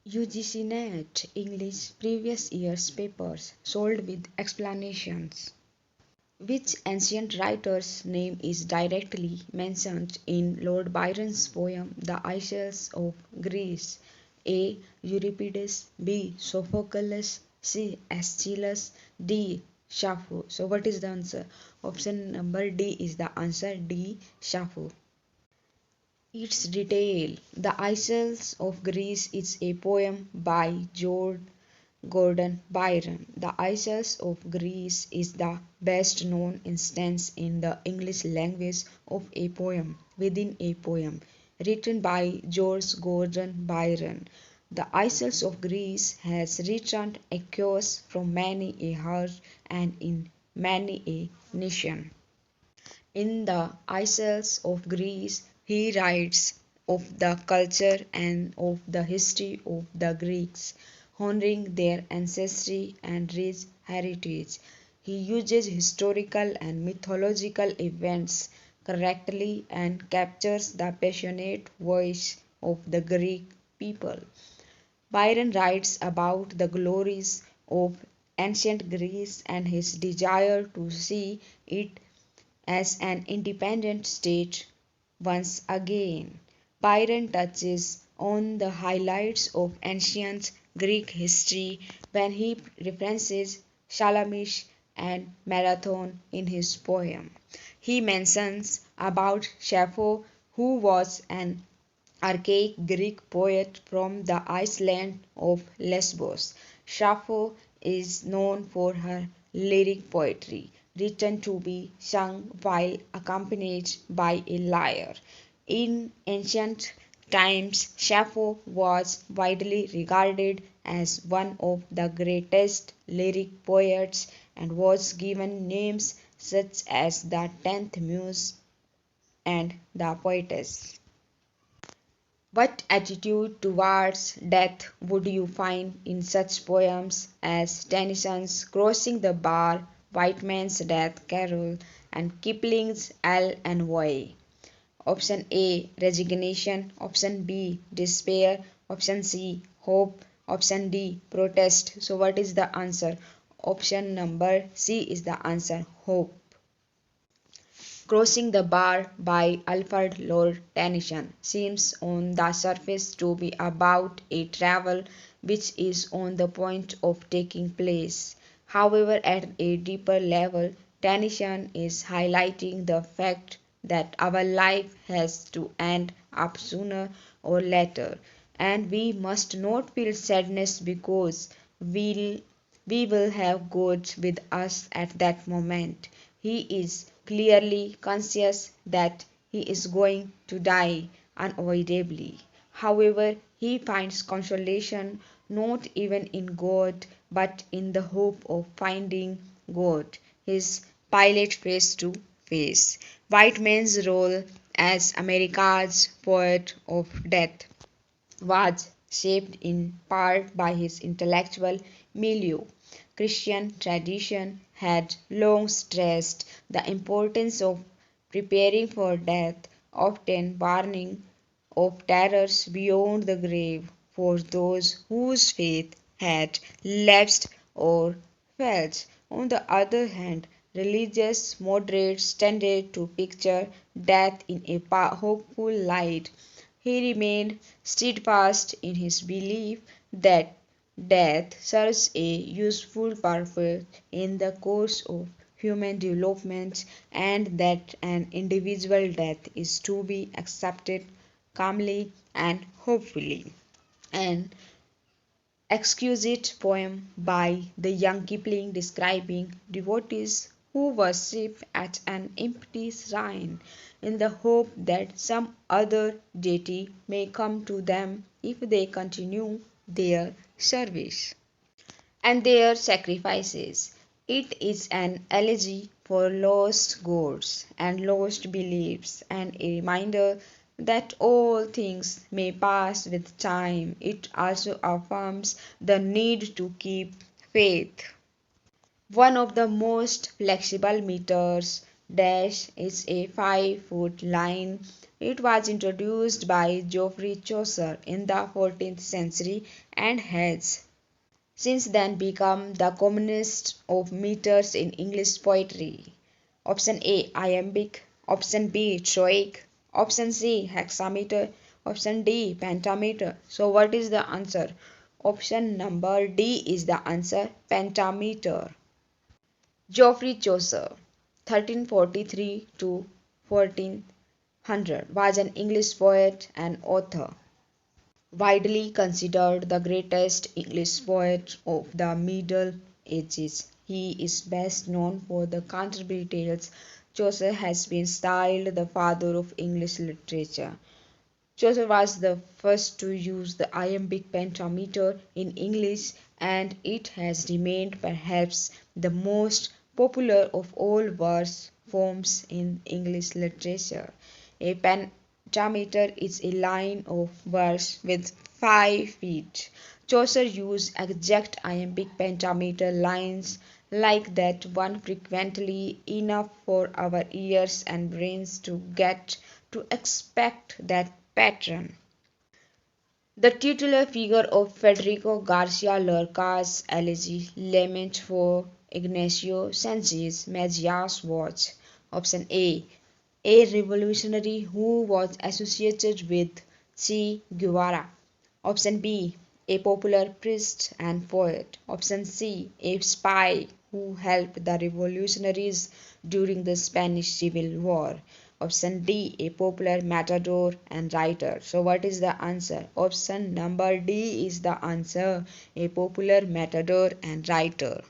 UGC NET English previous year's papers sold with explanations. Which ancient writer's name is directly mentioned in Lord Byron's poem The Isles of Greece? A. Euripides, B. Sophocles, C. Aeschylus, D. Sappho. So what is the answer? Option number D is the answer. D. Sappho. Its detail. The Isles of Greece is a poem by George Gordon Byron. The Isles of Greece is the best known instance in the English language of a poem within a poem written by George Gordon Byron. The Isles of Greece has returned echoes from many a heart and in many a nation. In the Isles of Greece, he writes of the culture and of the history of the Greeks, honoring their ancestry and rich heritage. He uses historical and mythological events correctly and captures the passionate voice of the Greek people. Byron writes about the glories of ancient Greece and his desire to see it as an independent state once again. Byron touches on the highlights of ancient Greek history when he references Salamis and Marathon in his poem. He mentions about Sappho, who was an archaic Greek poet from the island of Lesbos. Sappho is known for her lyric poetry, written to be sung while accompanied by a lyre. In ancient times, Sappho was widely regarded as one of the greatest lyric poets and was given names such as the 10th Muse and the Poetess. What attitude towards death would you find in such poems as Tennyson's Crossing the Bar, Whiteman's Death Carol, and Kipling's 𝗟𝗏? Option A. Resignation. Option B. Despair. Option C. Hope. Option D. Protest. So what is the answer? Option number C is the answer. Hope. Crossing the Bar by Alfred Lord Tennyson seems on the surface to be about a travel which is on the point of taking place. However, at a deeper level, Tennyson is highlighting the fact that our life has to end up sooner or later, and we must not feel sadness because we will have God with us at that moment. He is clearly conscious that he is going to die unavoidably. However, he finds consolation not even in God but in the hope of finding God, his pilot face to face. Whiteman's role as America's poet of death was shaped in part by his intellectual milieu. Christian tradition had long stressed the importance of preparing for death, often warning of terrors beyond the grave for those whose faith had lapsed or failed. On the other hand, religious moderates tended to picture death in a hopeful light. He remained steadfast in his belief that death serves a useful purpose in the course of human development and that an individual death is to be accepted calmly and hopefully. An exquisite poem by the young Kipling describing devotees who worship at an empty shrine in the hope that some other deity may come to them if they continue their service and their sacrifices. It is an elegy for lost gods and lost beliefs and a reminder that all things may pass with time. It also affirms the need to keep faith. One of the most flexible meters dash is a 5-foot line It was introduced by Geoffrey Chaucer in the 14th century and has since then become the commonest of meters in English poetry. Option A, iambic. Option B, troic. Option C, hexameter. Option D, pentameter. So what is the answer? Option number D is the answer, pentameter. Geoffrey Chaucer, 1343 to 1400, was an English poet and author, widely considered the greatest English poet of the Middle Ages. He is best known for the Canterbury Tales. Chaucer has been styled the father of English literature. Chaucer was the first to use the iambic pentameter in English, and it has remained perhaps the most popular of all verse forms in English literature. A pentameter is a line of verse with 5 feet. Chaucer used exact iambic pentameter lines like that one frequently enough for our ears and brains to get to expect that pattern. The titular figure of Federico Garcia Lorca's elegy Lament for Ignacio Sanchez Mejías was option A revolutionary who was associated with Che Guevara. Option B, a popular priest and poet. Option C, a spy who helped the revolutionaries during the Spanish Civil War. Option D, a popular matador and writer. So what is the answer? Option number D is the answer, a popular matador and writer.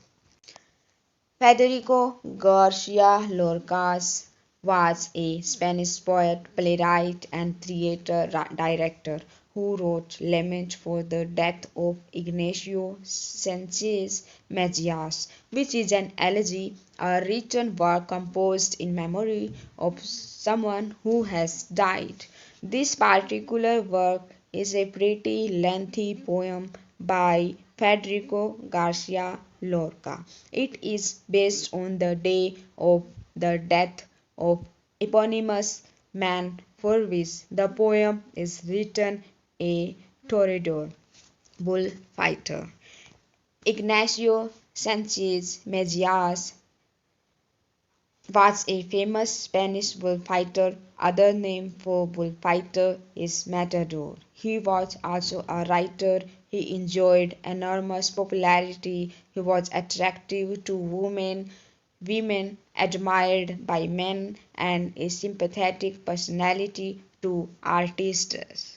Federico Garcia Lorca was a Spanish poet, playwright, and theater director who wrote Lament for the Death of Ignacio Sanchez Mejías, which is an elegy, a written work composed in memory of someone who has died. This particular work is a pretty lengthy poem by Federico Garcia Lorca. It is based on the day of the death of eponymous man for which the poem is written, a toreador, bullfighter. Ignacio Sanchez Mejías was a famous Spanish bullfighter. Other name for bullfighter is matador. He was also a writer. He enjoyed enormous popularity. He was attractive to women, admired by men, and a sympathetic personality to artists.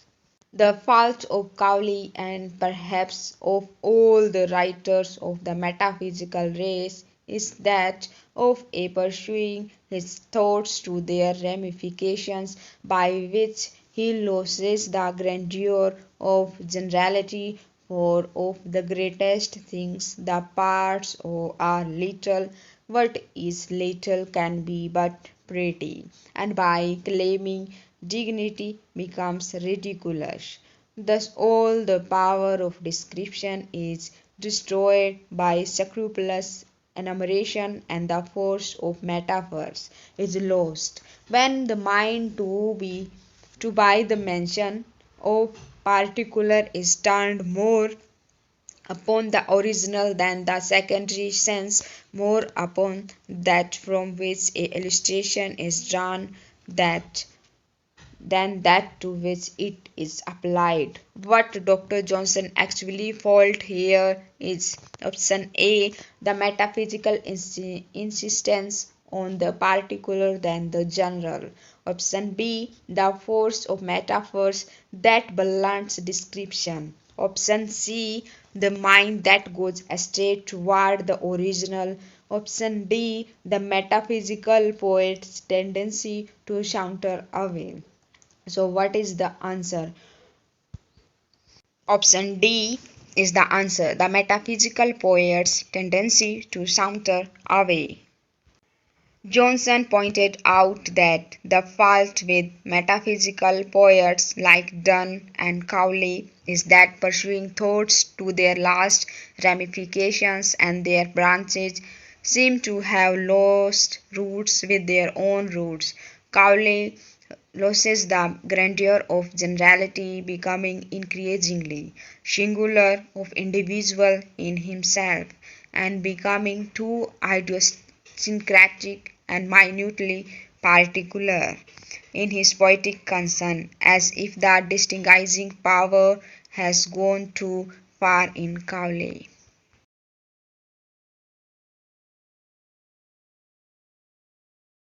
The fault of Cowley, and perhaps of all the writers of the metaphysical race, is that of pursuing his thoughts to their ramifications, by which he loses the grandeur of generality, for of the greatest things the parts are little, what is little can be but pretty, and by claiming dignity becomes ridiculous. Thus all the power of description is destroyed by scrupulous enumeration, and the force of metaphors is lost when the mind by the mention of particular is turned more upon the original than the secondary sense, more upon that from which a illustration is drawn than that to which it is applied. What Dr. Johnson actually fault here is option A, the metaphysical insistence on the particular than the general. Option B, the force of metaphors that blunts description. Option C, the mind that goes straight toward the original. Option D, the metaphysical poet's tendency to saunter away. So what is the answer? Option D is the answer, the metaphysical poet's tendency to saunter away. Johnson pointed out that the fault with metaphysical poets like Donne and Cowley is that pursuing thoughts to their last ramifications and their branches seem to have lost roots with their own roots. Cowley loses the grandeur of generality, becoming increasingly singular of individual in himself, and becoming too idiosyncratic and minutely particular in his poetic concern, as if the distinguishing power has gone too far in 𝗂𝗲.